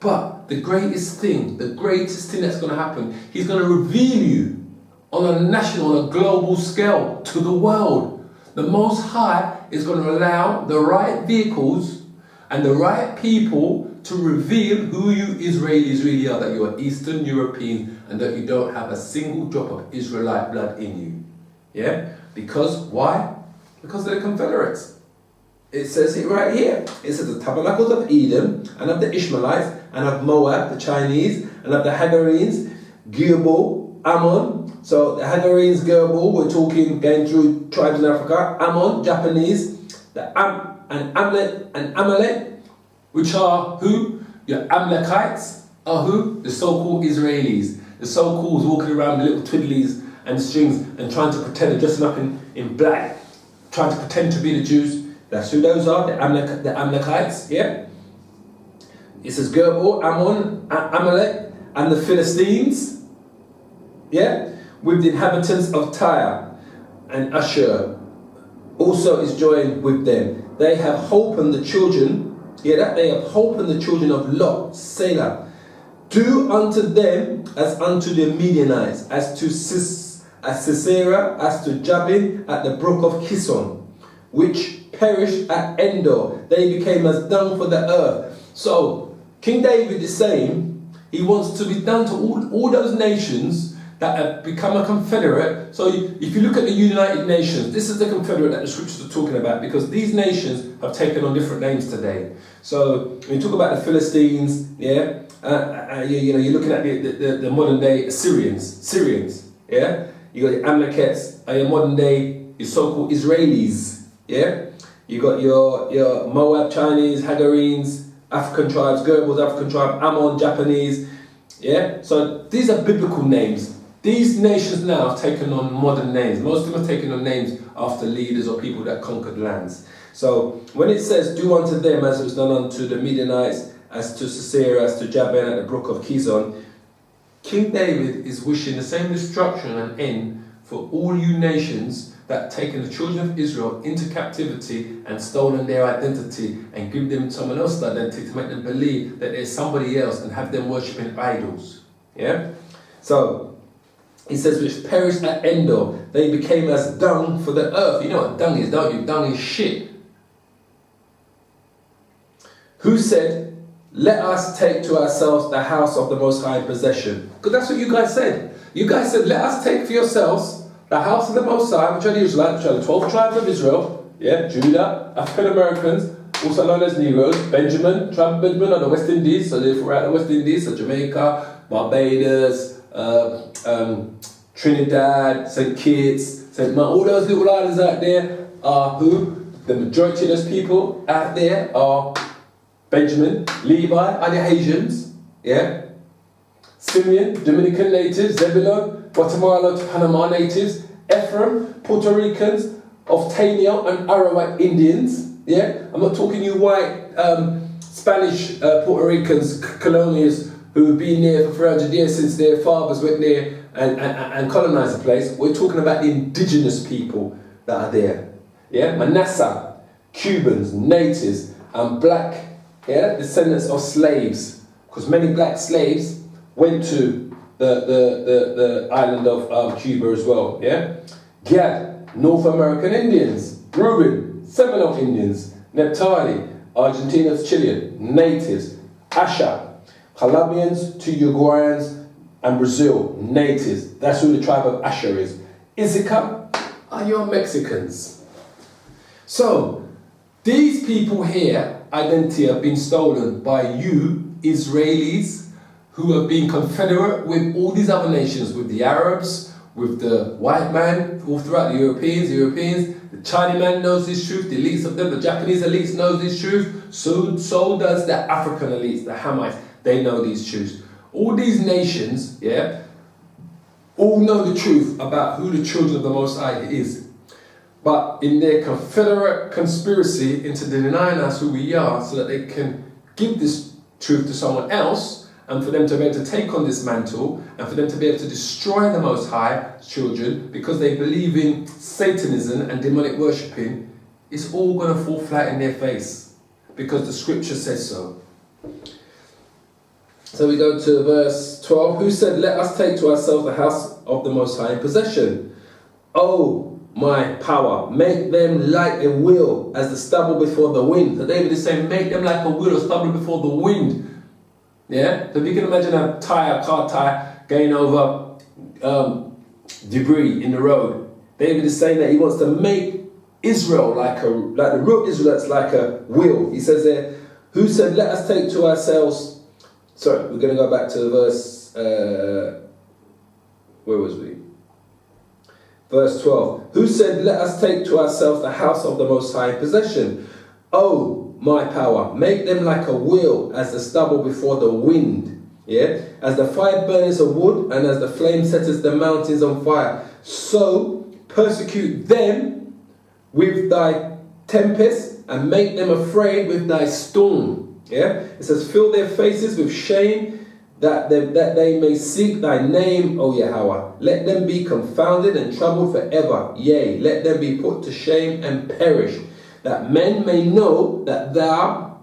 But the greatest thing that's going to happen, he's going to reveal you on a national, on a global scale to the world. The Most High is going to allow the right vehicles and the right people to reveal who you Israelis really are, that you are Eastern Europeans and that you don't have a single drop of Israelite blood in you. Yeah? Because, why? Because they're the Confederates. It says it right here. It says the tabernacles of Edom and of the Ishmaelites and of Moab, the Chinese, and of the Hagarenes, Gilbo, Ammon. So the Hagarenes, Gilbo, we're talking, going through tribes in Africa. Ammon, Japanese, and Amalek, which are who? Your Amalekites are who? The so-called Israelis. The so-called walking around with little twiddlies and strings and trying to pretend they're dressing up in black, trying to pretend to be the Jews. That's who those are, the Amalekites, yeah? It says Gerbo, Ammon, Amalek, and the Philistines, yeah? With the inhabitants of Tyre and Ashur also is joined with them. They have holpen the children, they have holpen the children of Lot, Selah. Do unto them as unto the Midianites, as to Sisera, as to Jabin at the brook of Kison, which perished at Endor. They became as dung for the earth. So King David is saying he wants to be done to all those nations that have become a confederate. So if you look at the United Nations, this is the confederate that the scriptures are talking about, because these nations have taken on different names today. So when you talk about the Philistines, yeah, you're looking at the modern day Syrians, yeah. You got the Amalekites, your modern day, your so-called Israelis, yeah. You got your Moab, Chinese, Hagarenes, African tribes, Gerbils, African tribe, Ammon, Japanese, yeah. So these are biblical names. These nations now have taken on modern names. Most of them have taken on names after leaders or people that conquered lands. So when it says, do unto them as it was done unto the Midianites, as to Sisera, as to Jabin at the brook of Kison, King David is wishing the same destruction and end for all you nations that have taken the children of Israel into captivity and stolen their identity and give them someone else's identity to make them believe that there's somebody else and have them worshipping idols. Yeah? So, he says, which perished at Endor, they became as dung for the earth. You know what dung is, don't you? Dung is shit. Who said, let us take to ourselves the house of the Most High in possession? Because that's what you guys said. You guys said, let us take for yourselves the house of the Most High, which are the Israelites, which are the 12 tribes of Israel, yeah, Juda, African Americans, also known as Negroes, Benjamin, tribe of Benjamin on the West Indies, so they're throughout the West Indies, so Jamaica, Barbados, Trinidad, St. Kitts, St. Martin, all those little islands out there are who? The majority of those people out there are Benjamin, Levi, are the Haitians, yeah? Simeon, Dominican natives, Zebulon, Guatemala to Panama natives, Ephraim, Puerto Ricans, of Taino and Arawak Indians, yeah? I'm not talking you white Spanish Puerto Ricans, colonials who've been there for 300 years since their fathers went there and colonized the place. We're talking about the indigenous people that are there. Yeah, Manasseh, Cubans, natives, and black, yeah, descendants of slaves. Because many black slaves went to the island of Cuba as well. Yeah, Gad, North American Indians, Reuben, Seminole Indians, Neptali, Argentinians, Chilean, natives, Asha, Colombians to Uruguayans and Brazil, natives. That's who the tribe of Asher is. Issachar are your Mexicans. So, these people here, identity, have been stolen by you, Israelis, who have been confederate with all these other nations, with the Arabs, with the white man, all throughout the Europeans, the Chinese man knows this truth, the elites of them, the Japanese elites knows this truth, so does the African elites, the Hamites. They know these truths. All these nations, yeah, all know the truth about who the children of the Most High is. But in their confederate conspiracy into denying us who we are so that they can give this truth to someone else and for them to be able to take on this mantle and for them to be able to destroy the Most High children because they believe in Satanism and demonic worshipping, it's all going to fall flat in their face because the scripture says so. So we go to verse 12. Who said, let us take to ourselves the house of the Most High in possession? Oh, my power, make them like a wheel as the stubble before the wind. So David is saying, make them like a wheel or stubble before the wind. Yeah? So if you can imagine a car tire going over debris in the road. David is saying that he wants to make Israel like the real Israelites like a wheel. He says there, who said, let us take to ourselves. Sorry, we're going to go back to verse, where was we? Verse 12. Who said, let us take to ourselves the house of the Most High in possession? Oh, my power, make them like a wheel as the stubble before the wind. Yeah? As the fire burns a wood and as the flame setteth the mountains on fire. So persecute them with thy tempest and make them afraid with thy storm. Yeah, it says, fill their faces with shame that they may seek thy name, O Yahweh. Let them be confounded and troubled forever. Yea, let them be put to shame and perish, that men may know that thou,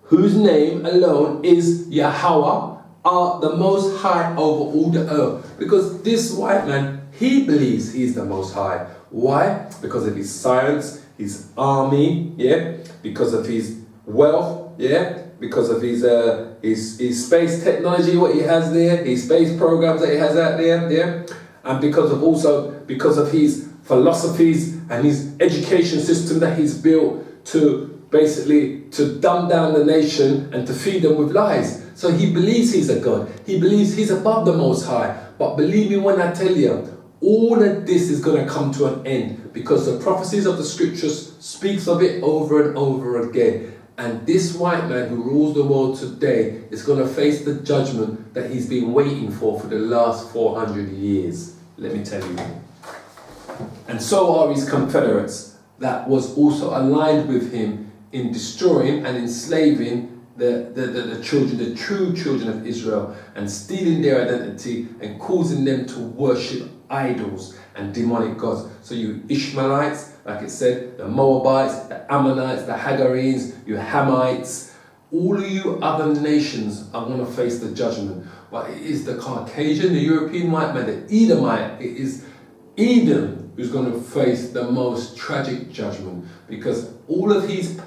whose name alone is Yahweh, art the Most High over all the earth. Because this white man, he believes he's the Most High. Why? Because of his science, his army, yeah, because of his wealth, yeah, because of his space technology, what he has there, his space programs that he has out there, yeah, and because of his philosophies and his education system that he's built to basically to dumb down the nation and to feed them with lies. So he believes he's a God. He believes he's above the Most High. But believe me when I tell you, all of this is going to come to an end because the prophecies of the scriptures speaks of it over and over again. And this white man who rules the world today is going to face the judgment that he's been waiting for the last 400 years. Let me tell you. And so are his confederates that was also aligned with him in destroying and enslaving the children, the true children of Israel, and stealing their identity and causing them to worship idols and demonic gods. So you Ishmaelites, like it said, the Moabites, the Ammonites, the Hagarenes, you Hamites, all of you other nations are going to face the judgment. But it is the Caucasian, the European white man, the Edomite, it is Edom who's going to face the most tragic judgment, because all of his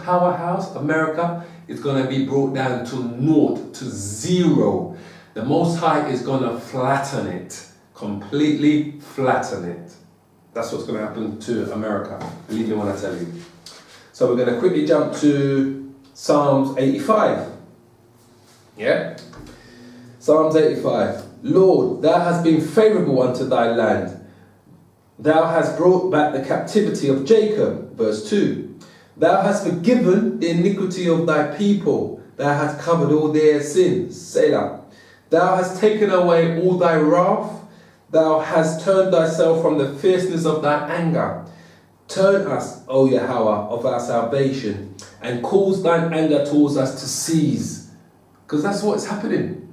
powerhouse, America, is going to be brought down to naught, to zero. The Most High is going to flatten it, completely flatten it. That's what's going to happen to America, believe me when I tell you. So we're going to quickly jump to Psalms 85. Yeah? Psalms 85. Lord, thou hast been favourable unto thy land. Thou hast brought back the captivity of Jacob. Verse 2. Thou hast forgiven the iniquity of thy people. Thou hast covered all their sins. Selah. Thou hast taken away all thy wrath. Thou hast turned thyself from the fierceness of thy anger. Turn us, O Yahweh, of our salvation, and cause thine anger towards us to cease. Because that's what's happening.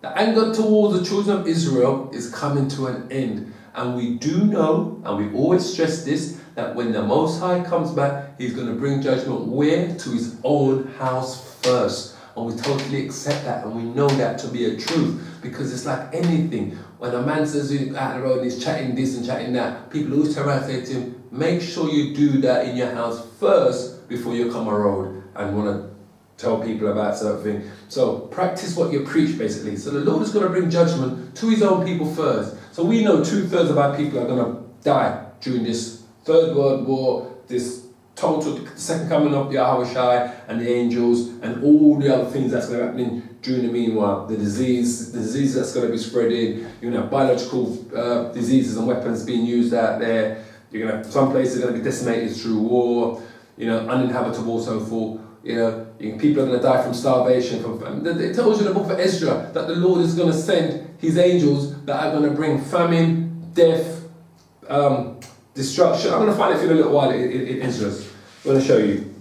The anger towards the children of Israel is coming to an end. And we do know, and we always stress this, that when the Most High comes back, he's going to bring judgment where? To his own house first. And we totally accept that, and we know that to be a truth. Because it's like anything. When a man says out the road, he's chatting this and chatting that, people always turn around and say to him, make sure you do that in your house first before you come a road and want to tell people about something. So practice what you preach, basically. So the Lord is going to bring judgment to his own people first. So we know 2/3 of our people are going to die during this Third World War, this total second coming of Yahweh and the angels, and all the other things that's going to happen during the meanwhile. The disease that's going to be spreading, biological diseases and weapons being used out there. You're going to, some places are going to be decimated through war, uninhabitable, so forth. People are going to die from starvation. It tells you in the book of Ezra that the Lord is going to send his angels that are going to bring famine, death, destruction. I'm going to find it for you in a little while in Ezra. I'm going to show you.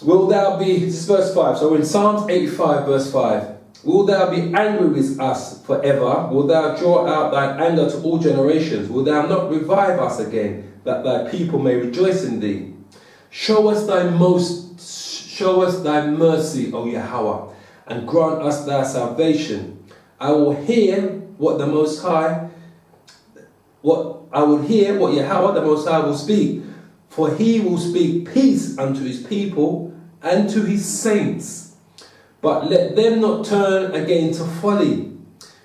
Will thou be, this is verse 5, so we're in Psalms 85 verse 5. Will thou be angry with us forever? Will thou draw out thine anger to all generations? Will thou not revive us again, that thy people may rejoice in thee? Show us thy mercy, O Yahweh, and grant us thy salvation. I will hear what Yahweh the Most High will speak, for he will speak peace unto his people and to his saints. But let them not turn again to folly.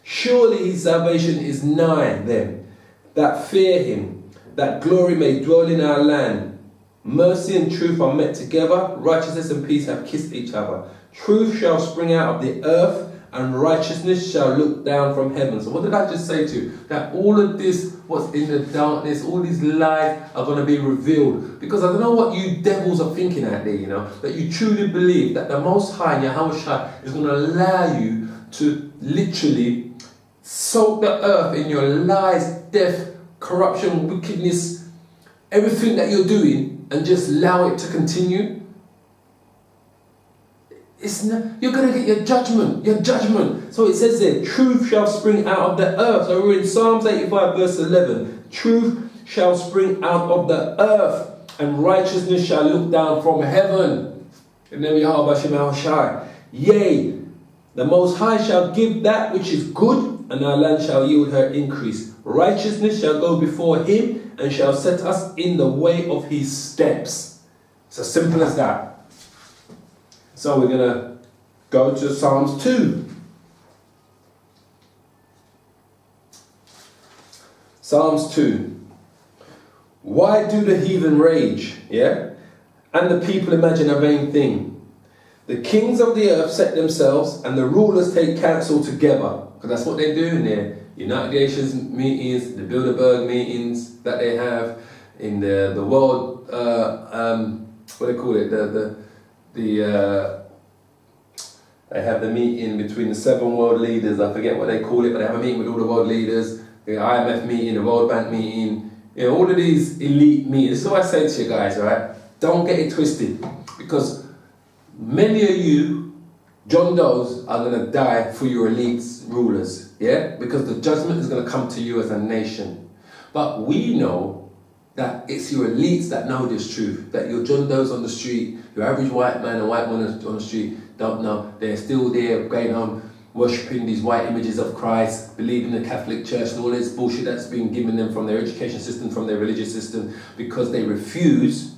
Surely his salvation is nigh them that fear him, that glory may dwell in our land. Mercy and truth are met together, righteousness and peace have kissed each other. Truth shall spring out of the earth, and righteousness shall look down from heaven. So what did I just say to you? That all of this, what's in the darkness, all these lies are going to be revealed. Because I don't know what you devils are thinking out there, that you truly believe that the Most High, Yahweh, is going to allow you to literally soak the earth in your lies, death, corruption, wickedness, everything that you're doing, and just allow it to continue. You're going to get your judgment. So it says there, truth shall spring out of the earth. So we're in Psalms 85 verse 11. Truth shall spring out of the earth, and righteousness shall look down from heaven. And then we are Shai. Yea, the Most High shall give that which is good, and our land shall yield her increase. Righteousness shall go before him, and shall set us in the way of his steps. It's as simple as that. So we're going to go to Psalms 2. Psalms 2. Why do the heathen rage, and the people imagine a vain thing? The kings of the earth set themselves, and the rulers take counsel together. Because that's what they're doing there. United Nations meetings, the Bilderberg meetings that they have in the world, what do they call it? They have the meeting between the 7 world leaders. I forget what they call it, but they have a meeting with all the world leaders. The IMF meeting, the World Bank meeting, all of these elite meetings. This is what I say to you guys, right? Don't get it twisted, because many of you, John Does, are going to die for your elites, rulers, because the judgment is going to come to you as a nation. But we know that it's your elites that know this truth, that your John Does on the street, your average white man and white woman on the street don't know. They're still there going on worshipping these white images of Christ, believing in the Catholic Church and all this bullshit that's been given them from their education system, from their religious system, because they refuse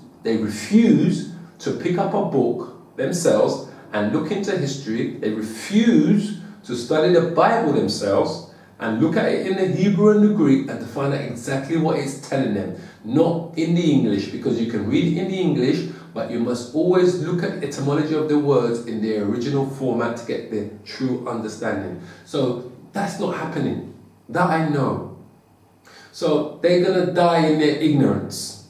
to pick up a book themselves and look into history. They refuse to study the Bible themselves and look at it in the Hebrew and the Greek and to find out exactly what it's telling them. Not in the English, because you can read it in the English, but you must always look at the etymology of the words in their original format to get the true understanding. So that's not happening. That I know. So they're going to die in their ignorance.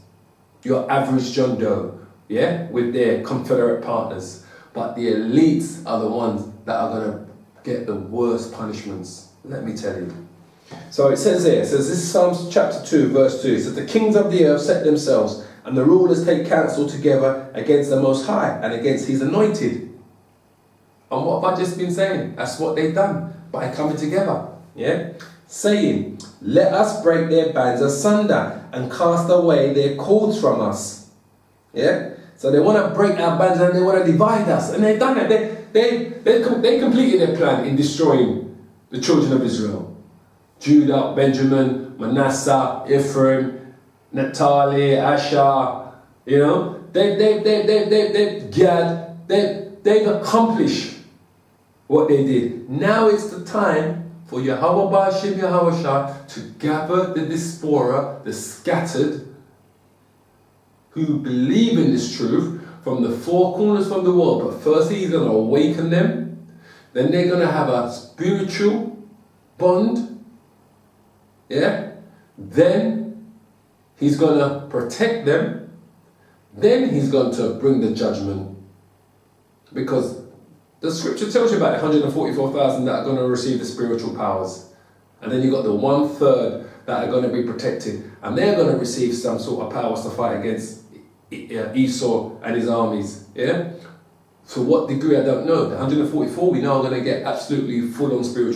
Your average John Doe, with their Confederate partners. But the elites are the ones that are going to get the worst punishments. Let me tell you. So it says here, this is Psalms chapter 2, verse 2. It says, the kings of the earth set themselves, and the rulers take counsel together against the Most High and against his anointed. And what have I just been saying? That's what they've done by coming together. Saying, let us break their bands asunder and cast away their cords from us. So they want to break our bands and they want to divide us. And they've done it. They completed their plan in destroying the children of Israel. Judah, Benjamin, Manasseh, Ephraim, Naphtali, Asher, they've accomplished what they did. Now it's the time for Yahweh Ba'ashem Yahweh to gather the diaspora, the scattered, who believe in this truth from the 4 corners of the world. But firstly, he's going to awaken them. Then they're going to have a spiritual bond. Then he's going to protect them. Then he's going to bring the judgment. Because the scripture tells you about the 144,000 that are going to receive the spiritual powers. And then you've got the 1/3 that are going to be protected. And they're going to receive some sort of powers to fight against Esau and his armies. To what degree, I don't know. The 144 we know are going to get absolutely full-on spiritual